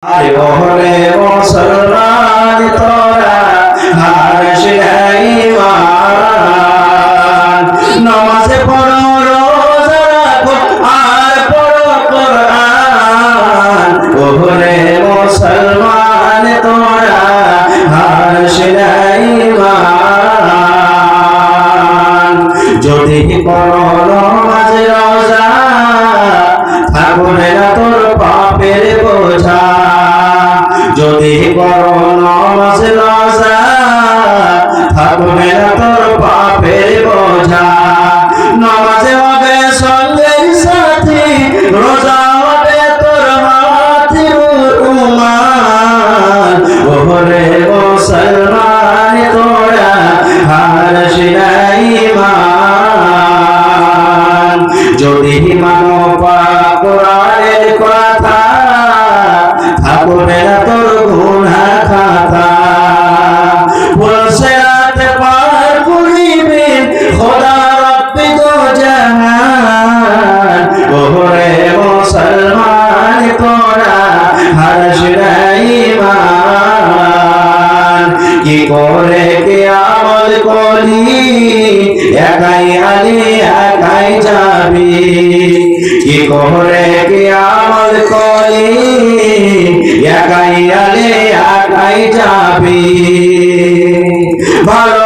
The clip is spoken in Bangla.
আরে ওরে মুসলমান তোরা হারিস না ঈমান, নামাজ পড়ো রোজা রাখো আর পড়ো কোরআন। ওরে মুসলমান তোরা হারিস না ঈমান, যদি পড়ো নামাজ রোজা থাকবে না তোর পাপের বোঝা। যদি করো নামাজ রোজা থাকবে না তোর পাপের বোঝা। নামাজে হবে সঙ্গের সাথী, রোজা হবে তোর মাটির রুমাল। ওরে মুসলমান তোরা হারিস না ঈমান, যদি মানো কোরআনের কথা থাকবে না তোর গুনাহ খাতা। বলছে রাত পার করিবে খোদা রব্বে দো জাহান। ওরে মুসলমান তোরা হারিস না ঈমান, কি করে কি আমল করলি একাই আলি একাই যাবি। কি করে কি আমল করলি একাই আলি একাই যাবি। ভালো